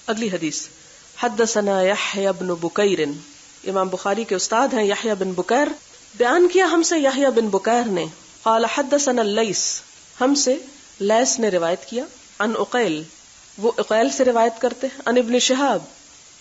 اگلی حدیث، حدثنا یحییٰ بن بکیر، امام بخاری کے استاد ہیں یحییٰ بن بکیر، بیان کیا ہم سے یحییٰ بن بکیر نے، قال حدثنا اللیث، ہم سے لیث نے روایت کیا، عن عقیل، وہ عقیل سے روایت کرتے ہیں، عن ابن شہاب،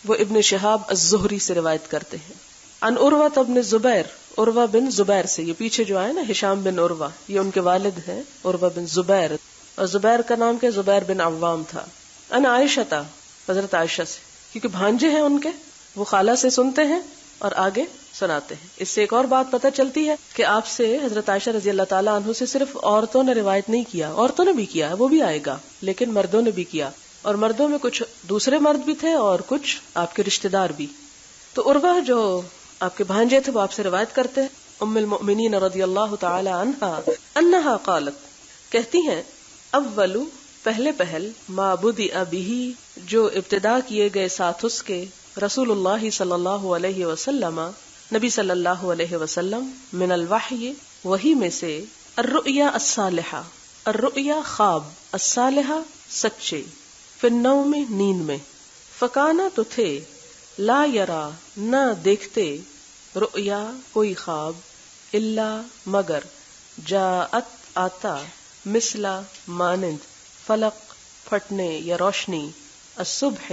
وہ ابن شہاب الزہری سے روایت کرتے ہیں، عن عروہ بن زبیر، عروہ بن زبیر سے، یہ پیچھے جو آئے نا ہشام بن عروہ، یہ ان کے والد ہیں عروہ بن زبیر، اور زبیر کا نام کیا، زبیر بن عوام تھا، عن عائشہ، حضرت عائشہ سے، کیونکہ بھانجے ہیں ان کے، وہ خالہ سے سنتے ہیں اور آگے سناتے ہیں۔ اس سے ایک اور بات پتہ چلتی ہے کہ آپ سے حضرت عائشہ رضی اللہ تعالیٰ عنہ سے صرف عورتوں نے روایت نہیں کیا، عورتوں نے بھی کیا، وہ بھی آئے گا، لیکن مردوں نے بھی کیا، اور مردوں میں کچھ دوسرے مرد بھی تھے اور کچھ آپ کے رشتہ دار بھی۔ تو عروہ جو آپ کے بھانجے تھے وہ آپ سے روایت کرتے ہیں، ام المؤمنین رضی اللہ تعالی عنہا انہا قالت، کہتی ہیں، اول، پہل ما بدأ بہ، جو ابتدا کیے گئے ساتھ اس کے، رسول اللہ صلی اللہ علیہ وسلم، نبی صلی اللہ علیہ وسلم، من الوحی، وحی میں سے، الرؤیا الصالحہ، الرؤیا خواب، الصالحہ سچے، فی النوم نیند میں، فکانا تو تھے، لا یرا نہ دیکھتے، رؤیا کوئی خواب، الا مگر، جاءت آتا، مثلا مانند، فلق پھٹنے یا روشنی، الصبح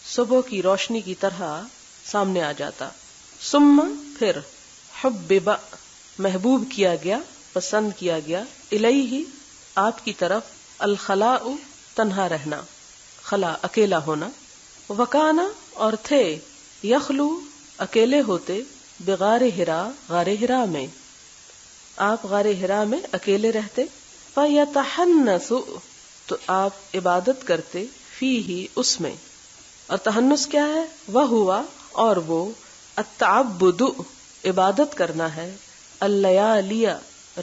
صبح کی روشنی کی طرح سامنے آ جاتا، ثم پھر، حبب محبوب کیا گیا، پسند کیا گیا، الیہ آپ کی طرف، الخلاء تنہا رہنا، خلا اکیلا ہونا، وکانا اور تھے، یخلو اکیلے ہوتے، بغار ہرا غار ہرا میں، آپ غار ہرا میں اکیلے رہتے، فیتحنث تو آپ عبادت کرتے، فیہ اس میں، اور تحنث کیا ہے، وہ ہوا اور وہ، التعبد عبادت کرنا ہے، اللیالی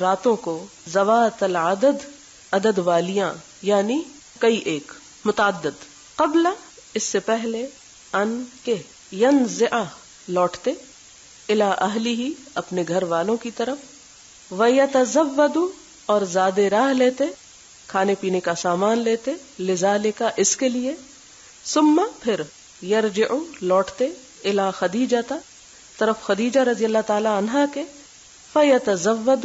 راتوں کو، ذوات العدد عدد والیاں یعنی کئی ایک متعدد، قبل اس سے پہلے، ان کے، ینزع لوٹتے، الی اہلہ اپنے گھر والوں کی طرف، ویتزود اور زاد راہ لیتے، کھانے پینے کا سامان لیتے، لذالک اس کے لیے، ثم پھر، یرجع لوٹتے، الی خدیجہ طرف خدیجہ رضی اللہ تعالی عنہا کے، فیتزود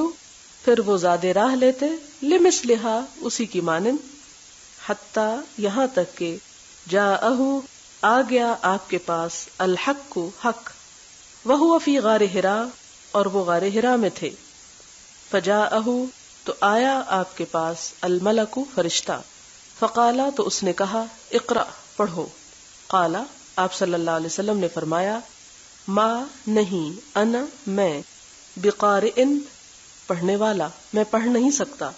پھر وہ زاد راہ لیتے، لمثلھا اسی کی مانند، حتی یہاں تک کہ، جاءہ آ گیا آپ کے پاس، الحق حق، وہو فی غار ہرا اور وہ غار ہرا میں تھے، فجاءہ تو آیا آپ کے پاس، الملک فرشتہ، فقالا تو اس نے کہا، اقرأ پڑھو، قالا آپ صلی اللہ علیہ وسلم نے فرمایا، ما نہیں، انا میں، بقارئ پڑھنے والا، میں پڑھ نہیں سکتا،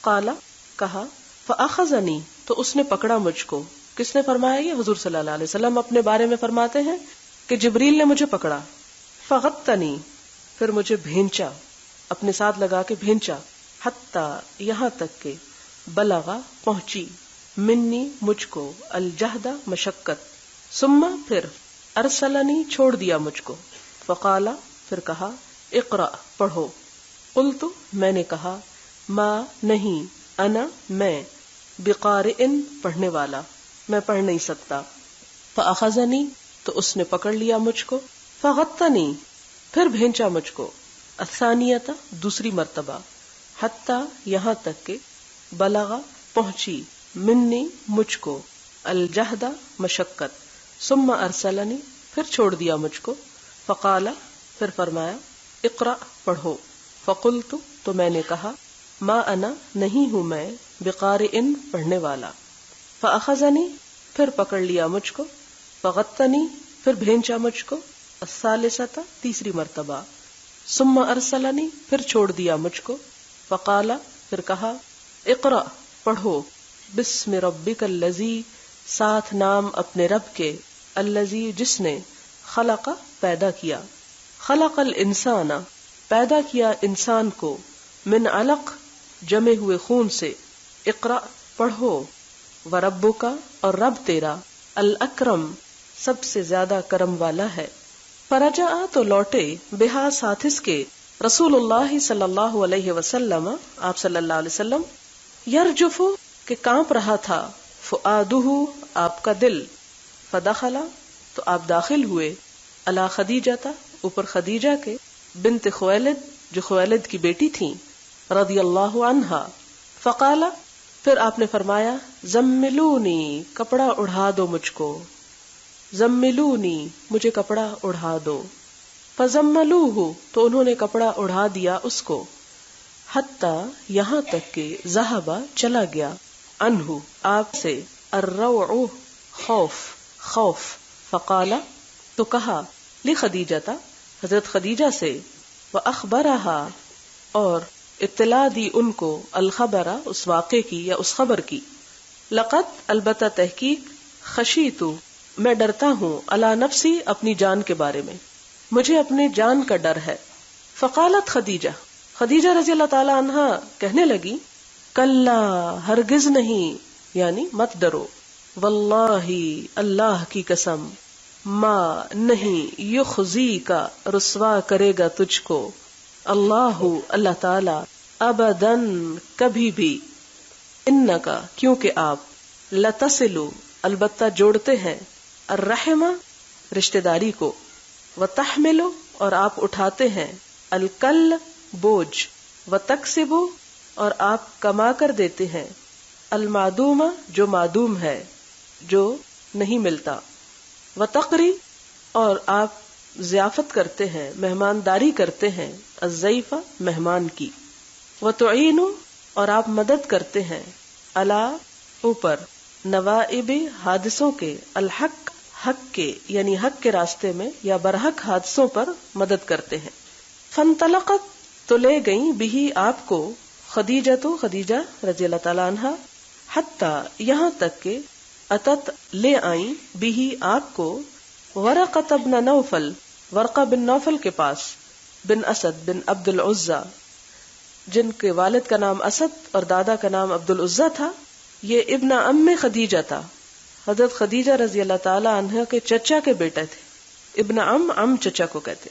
قالا کہا، فاخذنی تو اس نے پکڑا مجھ کو، کس نے فرمایا، یہ حضور صلی اللہ علیہ وسلم اپنے بارے میں فرماتے ہیں کہ جبریل نے مجھے پکڑا، فغطنی پھر مجھے بھینچا، اپنے ساتھ لگا کے بھینچا، حتی یہاں تک کہ، بلغا پہنچی، منی مجھ کو، الجہد مشقت، ثم پھر، ارسلنی چھوڑ دیا مجھ کو، فقالا پھر کہا، اقرأ پڑھو، قلت میں نے کہا، ما نہیں، انا میں، بقارئ پڑھنے والا، میں پڑھ نہیں سکتا، فاخذنی تو اس نے پکڑ لیا مجھ کو، فغطنی پھر بھینچا مجھ کو، الثانیۃ دوسری مرتبہ، حتی یہاں تک کہ، بلغ پہنچی، منی مجھ کو، الجہد مشقت، ثم ارسلنی پھر چھوڑ دیا مجھ کو، فقال پھر فرمایا، اقرأ پڑھو، فقلت تو میں نے کہا، ما انا نہیں ہوں میں، بقارئ پڑھنے والا، فاخذنی پھر پکڑ لیا مجھ کو، فغطنی پھر بھینچا مجھ کو، الثالثۃ تیسری مرتبہ، ثم ارسلنی پھر چھوڑ دیا مجھ کو، فقال پھر کہا، اقرأ پڑھو، بسم ربک الذی ساتھ نام اپنے رب کے، الذی جس نے، خلق پیدا کیا، خلق الانسان پیدا کیا انسان کو، من علق جمے ہوئے خون سے، اقرأ پڑھو، وربک اور رب تیرا، الاکرم سب سے زیادہ کرم والا ہے، فرجع تو لوٹے، بہا ساتھ اس کے، رسول اللہ صلی اللہ علیہ وسلم آپ صلی اللہ علیہ وسلم، یرجف کہ کانپ رہا تھا، فؤادہ آپ کا دل، فدخل تو آپ داخل ہوئے، علی خدیجہ اوپر خدیجہ کے، بنت خویلد جو خویلد کی بیٹی تھیں، رضی اللہ عنہا، فقال پھر آپ نے فرمایا زملونی کپڑا اڑھا دو مجھ کو، زملونی مجھے کپڑا اڑھا دو، فزملوہ تو انہوں نے کپڑا اڑھا دیا اس کو، حتی یہاں تک کہ ذہب چلا گیا، عنہ آپ سے، الروع خوف، فقال تو کہا، لخدیجہ حضرت خدیجہ سے، وأخبرها اور اطلاع دی ان کو، الخبر اس واقعے کی یا اس خبر کی، لقد البتہ تحقیق، خشیتو میں ڈرتا ہوں، علی نفسی اپنی جان کے بارے میں، مجھے اپنی جان کا ڈر ہے، فقالت خدیجہ رضی اللہ تعالی عنہا کہنے لگی، کلا ہرگز نہیں، یعنی مت ڈرو، واللہ اللہ کی قسم، ما نہیں، یخزی کا رسوا کرے گا تجھ کو، اللہ تعالی، ابداً کبھی بھی، انکا کیونکہ آپ، لتصلو البتہ جوڑتے ہیں، الرحم رشتہ داری کو، وتحملو اور آپ اٹھاتے ہیں، الکل بوجھ، وتکسبو اور آپ کما کر دیتے ہیں، المعدوم جو معدوم ہے، جو نہیں ملتا، وتقری اور آپ ضیافت کرتے ہیں، مہمانداری کرتے ہیں، الضیف مہمان کی، وتعین اور آپ مدد کرتے ہیں، علی اوپر، نوائب حادثوں کے، الحق حق کے یعنی حق کے راستے میں یا برحق حادثوں پر مدد کرتے ہیں، فانطلقت تو لے گئیں بہی آپ کو، خدیجہ رضی اللہ تعالی عنہا، حتی یہاں تک کہ اتت لے آئیں بہی آپ کو، ورقۃ بن نوفل ورقہ بن نوفل کے پاس، بن اسد بن عبد العزى جن کے والد کا نام اسد اور دادا کا نام عبد العزى تھا، یہ ابن ام خدیجہ تھا، حضرت خدیجہ رضی اللہ تعالی عنہ کے چچا کے بیٹے تھے، ابن ام چچا کو کہتے،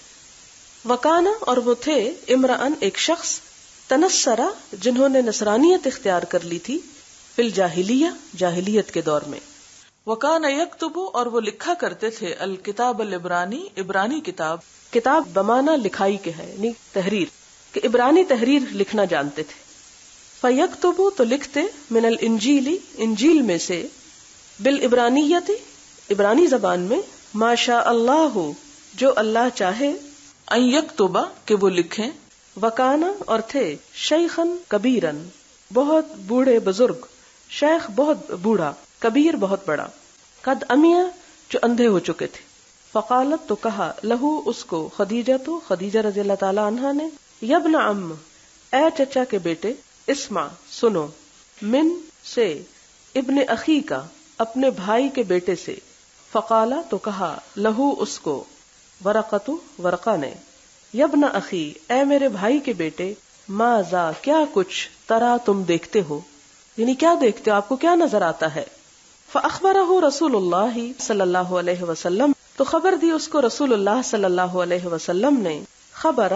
وکانا اور وہ تھے، امرأن ایک شخص، تنصرا جنہوں نے نصرانیت اختیار کر لی تھی، فی الجاہلیہ جاہلیت کے دور میں، وکان یکتب اور وہ لکھا کرتے تھے، الکتاب العبرانی عبرانی کتاب بمانا لکھائی کے ہے، یعنی تحریر، کہ عبرانی تحریر لکھنا جانتے تھے، فیکتب تو لکھتے، من الانجیل انجیل میں سے، بالعبرانیت عبرانی زبان میں، ما شاء اللہ جو اللہ چاہے، ان یکتب کہ وہ لکھیں، وکانا اور تھے، شیخن کبیرن بہت بوڑھے بزرگ، شیخ بہت بوڑھا، کبیر بہت بڑا، قد امیہ جو اندھے ہو چکے تھے، فقالت تو کہا، لہو اس کو، خدیجہ رضی اللہ تعالی عنہا نے، یبن ام اے چچا کے بیٹے، اسمع سنو، من سے، ابن اخی کا اپنے بھائی کے بیٹے سے، فقالا تو کہا، لہو اس کو، ورقہ نے، یبن اخی اے میرے بھائی کے بیٹے، ماذا کیا کچھ، ترا تم دیکھتے ہو، یعنی کیا دیکھتے ہو، آپ کو کیا نظر آتا ہے، فاخبرہ رسول اللہ صلی اللہ علیہ وسلم تو خبر دی اس کو رسول اللہ صلی اللہ علیہ وسلم نے، خبر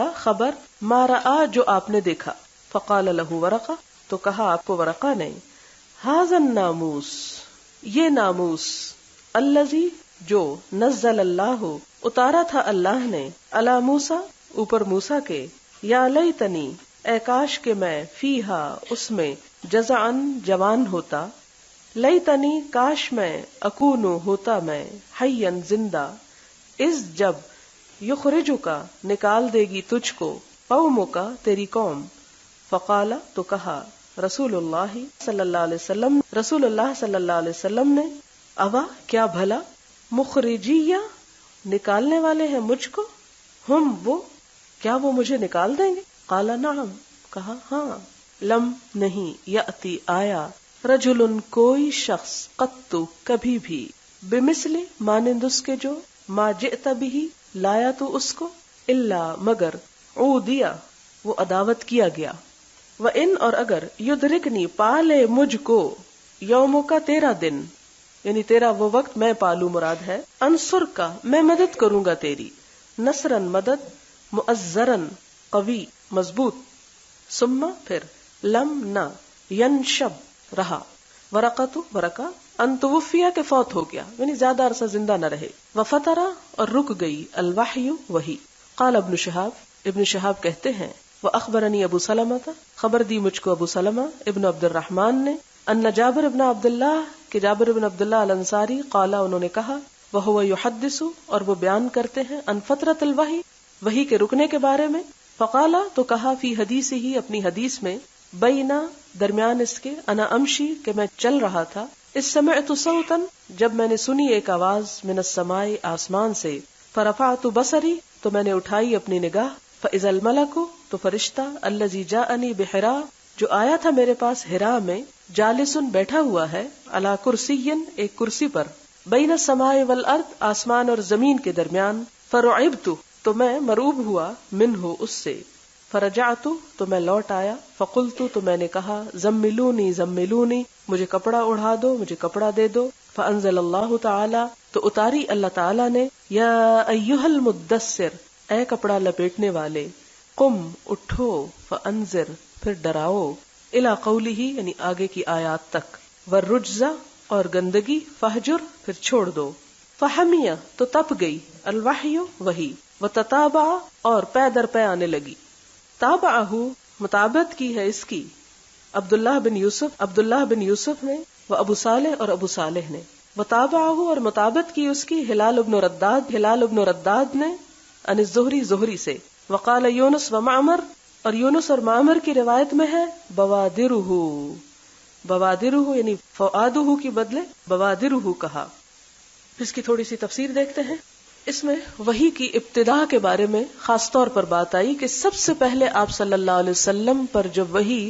ما رأى جو آپ نے دیکھا، فقال له ورقہ تو کہا آپ کو ورقہ نے، ھذا الناموس یہ ناموس، الذی جو نزل اللہ اتارا تھا اللہ نے، علی موسیٰ اوپر موسیٰ کے، یا لیتنی اے کاش کہ میں، فیہا اس میں، جزعن جوان ہوتا، لیتنی کاش میں، اکونو ہوتا میں، حیًا زندہ، اس جب، یخرجکا نکال دے گی تجھ کو، قومکا تیری قوم، فقال تو کہا، رسول اللہ صلی اللہ علیہ وسلم رسول اللہ صلی اللہ علیہ وسلم نے، اوا کیا بھلا، مخرجیہ نکالنے والے ہیں مجھ کو، ہم وہ کیا وہ مجھے نکال دیں گے، قال نعم کہا ہاں، لم نہیں، یأتی آیا، رجل کوئی شخص، قط کبھی بھی، بمثل مانند اس کے جو، ما جئت بھی لایا تو اس کو، الا مگر، عودیا وہ عداوت کیا گیا، وان اور اگر، یدرکنی پالے مجھ کو، یوموں کا تیرا دن، یعنی تیرا وہ وقت میں پالوں مراد ہے، انصر کا میں مدد کروں گا تیری، نصرن مدد، مؤزرن قوی مضبوط، ثم پھر، لم نہ، ینشب رہا، ورقہ ان توفیہ کے فوت ہو گیا، یعنی زیادہ عرصہ زندہ نہ رہے. وفترا اور رک گئی الوحی وحی. قال ابن شہاب کہتے ہیں واخبرنی ابو سلمہ خبر دی مجھ کو ابو سلمہ ابن عبد الرحمن نے ان جابر ابن عبداللہ کہ جابر ابن عبداللہ الانصاری قال انہوں نے کہا وہو یحدث اور وہ بیان کرتے ہیں ان فترۃ الوحی وحی کے رکنے کے بارے میں. فقالا تو کہا فی حدیث ہی اپنی حدیث میں بینا درمیان اس کے انا امشی کہ میں چل رہا تھا اس سمعت صوتا جب میں نے سنی ایک آواز من السماء آسمان سے فرفعت بصری تو میں نے اٹھائی اپنی نگاہ فاذا الملک تو فرشتہ الذی جاءنی بحراء جو آیا تھا میرے پاس حراء میں جالسن بیٹھا ہوا ہے علی کرسی ایک کرسی پر بین السماء والارض آسمان اور زمین کے درمیان. فرعبت تو میں مرعوب ہوا منہ اس سے. فرجعت تو میں لوٹ آیا. فقلت تو میں نے کہا زملونی مجھے کپڑا اڑا دو مجھے کپڑا دے دو. فانزل اللہ تعالی تو اتاری اللہ تعالی نے یا ایھا المدثر اے کپڑا لپیٹنے والے قم اٹھو فانذر پھر ڈراؤ الی قولہ یعنی آگے کی آیات تک والرجز اور گندگی فہجر پھر چھوڑ دو. فحمیہ تو تپ گئی الوحی وحی وتتابع اور پے در پے آنے لگی. تابعہ مطابقت کی ہے اس کی عبداللہ بن یوسف نے و ابو صالح اور ابو صالح نے. وتابعہ اور مطابقت کی اس کی ہلال ابن رداد نے عن زہری سے. وقال یونس و معمر اور یونس اور معمر کی روایت میں ہے بوادرہ یعنی فؤادہ کی بدلے بوادرہ کہا. اس کی تھوڑی سی تفسیر دیکھتے ہیں. اس میں وحی کی ابتدا کے بارے میں خاص طور پر بات آئی کہ سب سے پہلے آپ صلی اللہ علیہ وسلم پر جب وحی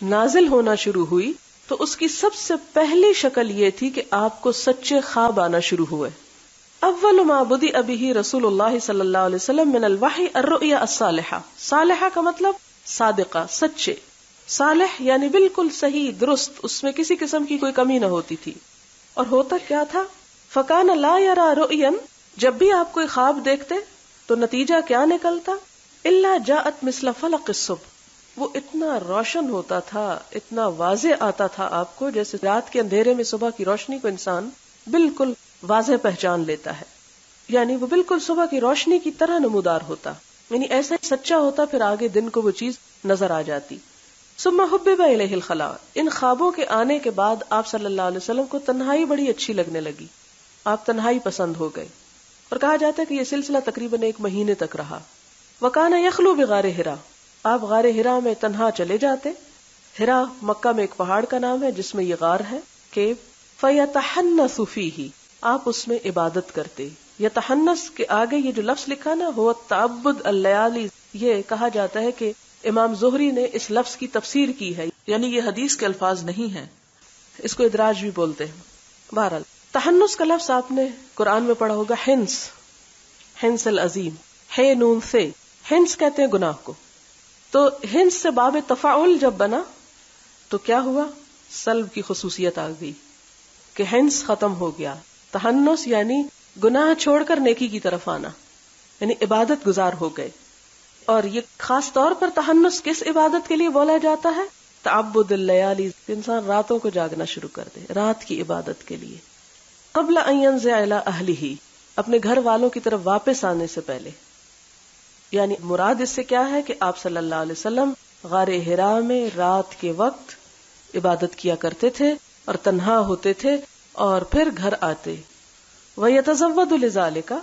نازل ہونا شروع ہوئی تو اس کی سب سے پہلی شکل یہ تھی کہ آپ کو سچے خواب آنا شروع ہوئے. اول ما بدأ به رسول اللہ صلی اللہ علیہ وسلم من الوحی الرؤیا الصالحہ. صالحہ کا مطلب صادقہ سچے. صالح یعنی بالکل صحیح درست، اس میں کسی قسم کی کوئی کمی نہ ہوتی تھی. اور ہوتا کیا تھا فکان لا یرا رؤیا جب بھی آپ کوئی خواب دیکھتے تو نتیجہ کیا نکلتا الا جاءت مثل فلق الصبح وہ اتنا روشن ہوتا تھا اتنا واضح آتا تھا آپ کو جیسے رات کے اندھیرے میں صبح کی روشنی کو انسان بالکل واضح پہچان لیتا ہے. یعنی وہ بالکل صبح کی روشنی کی طرح نمودار ہوتا، یعنی ایسا سچا ہوتا پھر آگے دن کو وہ چیز نظر آ جاتی. ثم حبب الیہ الخلاء ان خوابوں کے آنے کے بعد آپ صلی اللہ علیہ وسلم کو تنہائی بڑی اچھی لگنے لگی. آپ تنہائی پسند ہو گئے اور کہا جاتا ہے کہ یہ سلسلہ تقریباً 1 مہینے تک رہا. وکان یخلو بغار حرا آپ غار حرا میں تنہا چلے جاتے. حرا مکہ میں ایک پہاڑ کا نام ہے جس میں یہ غار ہے کہ فیتحنث فیہ آپ اس میں عبادت کرتے. یتحنث کے آگے یہ جو لفظ لکھا نا ہو تعبد اللیالی، یہ کہا جاتا ہے کہ امام زہری نے اس لفظ کی تفسیر کی ہے، یعنی یہ حدیث کے الفاظ نہیں ہیں، اس کو ادراج بھی بولتے ہیں. بہرحال تحنث کا لفظ آپ نے قرآن میں پڑھا ہوگا ہنس العظیم ہے نون سے ہنس کہتے ہیں گناہ کو. تو ہنس سے باب تفاعل جب بنا تو کیا ہوا سلب کی خصوصیت آ گئی کہ ہنس ختم ہو گیا. تحنث یعنی گناہ چھوڑ کر نیکی کی طرف آنا، یعنی عبادت گزار ہو گئے. اور یہ خاص طور پر تحنث کس عبادت کے لیے بولا جاتا ہے؟ تعبد اللیالی، انسان راتوں کو جاگنا شروع کر دے رات کی عبادت کے لیے. قبل ان ينزع الى اہلہ اپنے گھر والوں کی طرف واپس آنے سے پہلے. یعنی مراد اس سے کیا ہے کہ آپ صلی اللہ علیہ وسلم غار حرا میں رات کے وقت عبادت کیا کرتے تھے اور تنہا ہوتے تھے اور پھر گھر آتے. وَيَتَزَوَّدُ لِذَالِكَ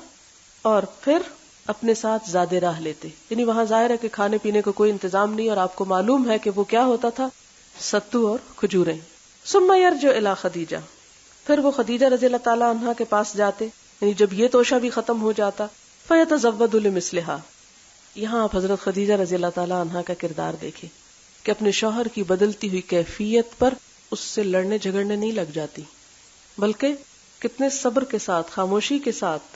اور پھر اپنے ساتھ زیادہ راہ لیتے. یعنی وہاں ظاہر ہے کہ کھانے پینے کا کوئی انتظام نہیں اور آپ کو معلوم ہے کہ وہ کیا ہوتا تھا ستو اور کھجوریں. ثُمَّ يَرْجِعُ إِلَى خدیجہ پھر وہ خدیجہ رضی اللہ تعالیٰ عنہا کے پاس جاتے، یعنی جب یہ توشہ بھی ختم ہو جاتا. فَيَتَزَوَّدُ لِمِثْلِهَا یہاں آپ حضرت خدیجہ رضی اللہ تعالیٰ عنہا کا کردار دیکھیں کہ اپنے شوہر کی بدلتی ہوئی کیفیت پر اس سے لڑنے جھگڑنے نہیں لگ جاتی، بلکہ کتنے صبر کے ساتھ خاموشی کے ساتھ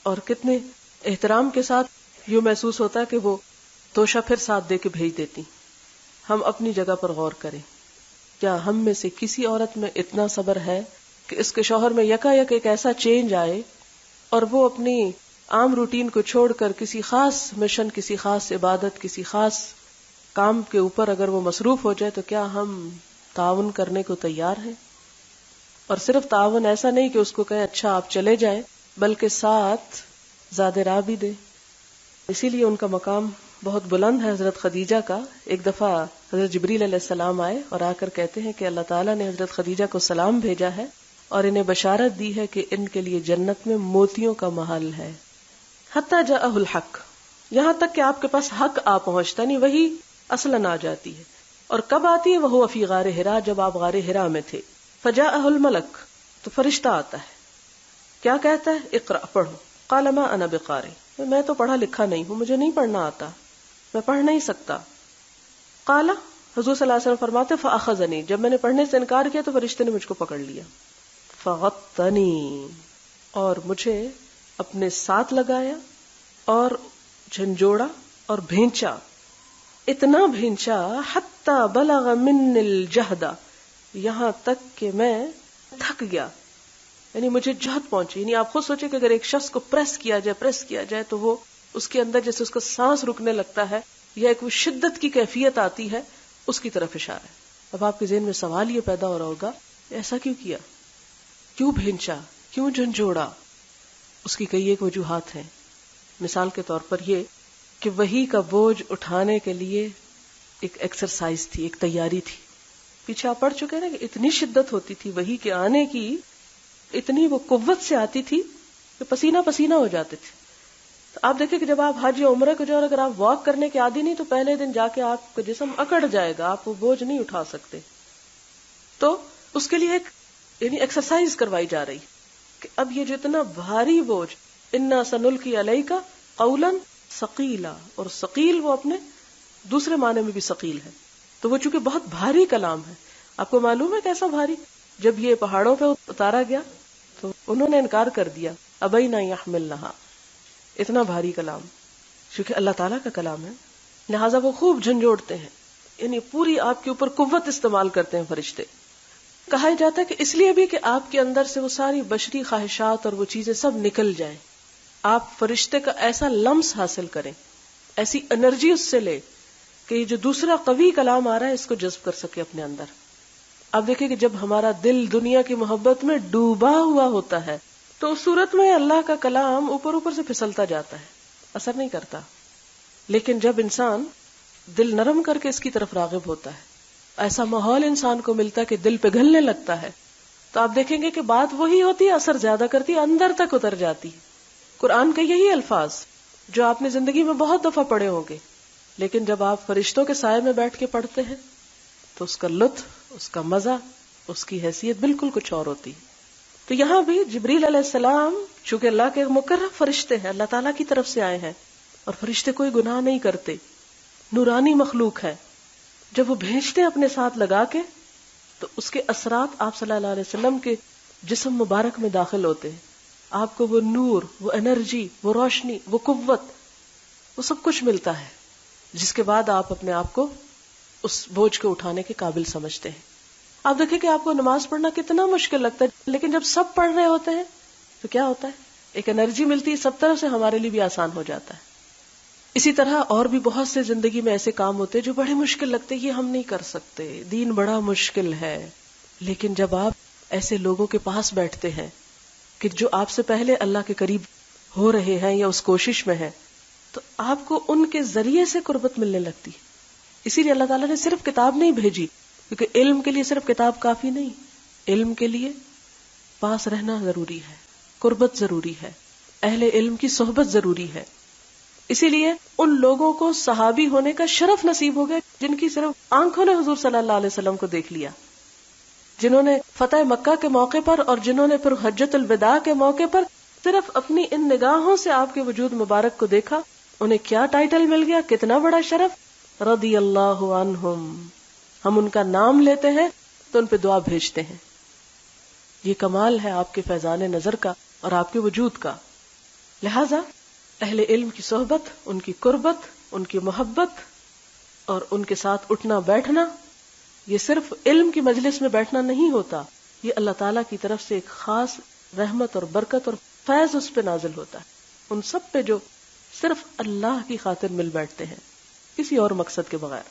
اور کتنے احترام کے ساتھ یوں محسوس ہوتا ہے کہ وہ توشہ پھر ساتھ دے کے بھیج دیتی. ہم اپنی جگہ پر غور کریں، کیا ہم میں سے کسی عورت میں اتنا صبر ہے کہ اس کے شوہر میں یکا یک ایک ایسا چینج آئے اور وہ اپنی عام روٹین کو چھوڑ کر کسی خاص مشن، کسی خاص عبادت، کسی خاص کام کے اوپر اگر وہ مصروف ہو جائے تو کیا ہم تعاون کرنے کو تیار ہیں؟ اور صرف تعاون ایسا نہیں کہ اس کو کہیں اچھا آپ چلے جائیں، بلکہ ساتھ زاد راہ بھی دے. اسی لیے ان کا مقام بہت بلند ہے حضرت خدیجہ کا. ایک دفعہ حضرت جبریل علیہ السلام آئے اور آ کر کہتے ہیں کہ اللہ تعالیٰ نے حضرت خدیجہ کو سلام بھیجا ہے اور انہیں بشارت دی ہے کہ ان کے لیے جنت میں موتیوں کا محل ہے. حتی جاءہ الحق، یہاں تک کہ آپ کے پاس حق آ پہنچتا، نہیں وہی اصلاً آ جاتی ہے. اور کب آتی ہے؟ وہو فی غار حرا، جب آپ غار حرا میں تھے. فجاءہ الملک، تو فرشتہ آتا ہے. کیا کہتا ہے؟ اقرأ، پڑھو. قال ما انا بقارئ، میں تو پڑھا لکھا نہیں ہوں، مجھے نہیں پڑھنا آتا، میں پڑھ نہیں سکتا. قال، حضور صلی اللہ علیہ وسلم فرماتے فاخذنی، جب میں نے پڑھنے سے انکار کیا تو فرشتے نے مجھ کو پکڑ لیا. فغطنی، اور مجھے اپنے ساتھ لگایا اور جھنجوڑا اور بھینچا. اتنا بھینچا حتی بلغ من الجہد، یہاں تک کہ میں تھک گیا، یعنی مجھے جہد پہنچی. یعنی آپ خود سوچیں کہ اگر ایک شخص کو پریس کیا جائے تو وہ اس کے اندر جیسے اس کا سانس رکنے لگتا ہے یا ایک وہ شدت کی کیفیت آتی ہے، اس کی طرف اشارہ ہے. اب آپ کے ذہن میں سوال یہ پیدا ہو رہا ہوگا، ایسا کیوں کیا، کیوں بھینچا، کیوں جھنجھوڑا؟ اس کی کئی ایک وجوہات ہیں. مثال کے طور پر یہ کہ وحی کا بوجھ اٹھانے کے لیے ایک ایکسرسائز تھی، ایک تیاری تھی. پیچھے آپ پڑھ چکے نا کہ اتنی شدت ہوتی تھی وحی کے آنے کی، اتنی وہ قوت سے آتی تھی کہ پسینہ پسینہ ہو جاتے تھے. تو آپ دیکھیں کہ جب آپ حج یا عمرہ کو جاؤ اور اگر آپ واک کرنے کے عادی نہیں تو پہلے دن جا کے آپ کا جسم اکڑ جائے گا، آپ وہ بوجھ نہیں اٹھا سکتے. تو اس کے لیے ایک یعنی ایکسرسائز کروائی جا رہی کہ اب یہ جتنا بھاری بوجھ، انا سنلقی علیک قولا ثقیلا، اور ثقیل وہ اپنے دوسرے معنی میں بھی ثقیل ہے. تو وہ چونکہ بہت بھاری کلام ہے، آپ کو معلوم ہے کیسا بھاری؟ جب یہ پہاڑوں پہ اتارا گیا تو انہوں نے انکار کر دیا، ابینا یحملنہا، اتنا بھاری کلام، کیونکہ اللہ تعالیٰ کا کلام ہے، لہٰذا وہ خوب جھنجھوڑتے ہیں، یعنی پوری آپ کے اوپر قوت استعمال کرتے ہیں فرشتے. کہا جاتا ہے کہ اس لیے بھی کہ آپ کے اندر سے وہ ساری بشری خواہشات اور وہ چیزیں سب نکل جائیں، آپ فرشتے کا ایسا لمس حاصل کریں، ایسی انرجی اس سے لے کہ یہ جو دوسرا قوی کلام آ رہا ہے اس کو جذب کر سکے اپنے اندر. اب دیکھیں کہ جب ہمارا دل دنیا کی محبت میں ڈوبا ہوا ہوتا ہے تو اس صورت میں اللہ کا کلام اوپر اوپر سے پھسلتا جاتا ہے، اثر نہیں کرتا. لیکن جب انسان دل نرم کر کے اس کی طرف راغب ہوتا ہے، ایسا ماحول انسان کو ملتا ہے کہ دل پگھلنے لگتا ہے، تو آپ دیکھیں گے کہ بات وہی ہوتی ہے، اثر زیادہ کرتی ہے، اندر تک اتر جاتی. قرآن کے یہی الفاظ جو آپ نے زندگی میں بہت دفعہ پڑھے ہوں گے، لیکن جب آپ فرشتوں کے سائے میں بیٹھ کے پڑھتے ہیں تو اس کا لطف، اس کا مزہ، اس کی حیثیت بالکل کچھ اور ہوتی. تو یہاں بھی جبریل علیہ السلام چونکہ اللہ کے مقرب فرشتے ہیں، اللہ تعالیٰ کی طرف سے آئے ہیں، اور فرشتے کوئی گناہ نہیں کرتے، نورانی مخلوق ہے. جب وہ بھیجتے ہیں اپنے ساتھ لگا کے تو اس کے اثرات آپ صلی اللہ علیہ وسلم کے جسم مبارک میں داخل ہوتے ہیں. آپ کو وہ نور، وہ انرجی، وہ روشنی، وہ قوت، وہ سب کچھ ملتا ہے، جس کے بعد آپ اپنے آپ کو اس بوجھ کو اٹھانے کے قابل سمجھتے ہیں. آپ دیکھیں کہ آپ کو نماز پڑھنا کتنا مشکل لگتا ہے، لیکن جب سب پڑھ رہے ہوتے ہیں تو کیا ہوتا ہے، ایک انرجی ملتی ہے، سب طرف سے ہمارے لیے بھی آسان ہو جاتا ہے. اسی طرح اور بھی بہت سے زندگی میں ایسے کام ہوتے ہیں جو بڑے مشکل لگتے ہیں، یہ ہم نہیں کر سکتے، دین بڑا مشکل ہے. لیکن جب آپ ایسے لوگوں کے پاس بیٹھتے ہیں کہ جو آپ سے پہلے اللہ کے قریب ہو رہے ہیں یا اس کوشش میں ہیں، تو آپ کو ان کے ذریعے سے قربت ملنے لگتی ہے. اسی لیے اللہ تعالیٰ نے صرف کتاب نہیں بھیجی، کیونکہ علم کے لیے صرف کتاب کافی نہیں، علم کے لیے پاس رہنا ضروری ہے، قربت ضروری ہے، اہل علم کی صحبت ضروری ہے. اسی لیے ان لوگوں کو صحابی ہونے کا شرف نصیب ہو گیا جن کی صرف آنکھوں نے حضور صلی اللہ علیہ وسلم کو دیکھ لیا، جنہوں نے فتح مکہ کے موقع پر اور جنہوں نے پھر حجۃ الوداع کے موقع پر صرف اپنی ان نگاہوں سے آپ کے وجود مبارک کو دیکھا. انہیں کیا ٹائٹل مل گیا، کتنا بڑا شرف، رضی اللہ عنہم. ہم ان کا نام لیتے ہیں تو ان پہ دعا بھیجتے ہیں. یہ کمال ہے آپ کے فیضان نظر کا اور آپ کے وجود کا. لہذا اہل علم کی صحبت، ان کی قربت، ان کی محبت اور ان کے ساتھ اٹھنا بیٹھنا، یہ صرف علم کی مجلس میں بیٹھنا نہیں ہوتا، یہ اللہ تعالیٰ کی طرف سے ایک خاص رحمت اور برکت اور فیض اس پہ نازل ہوتا ہے، ان سب پہ جو صرف اللہ کی خاطر مل بیٹھتے ہیں، کسی اور مقصد کے بغیر.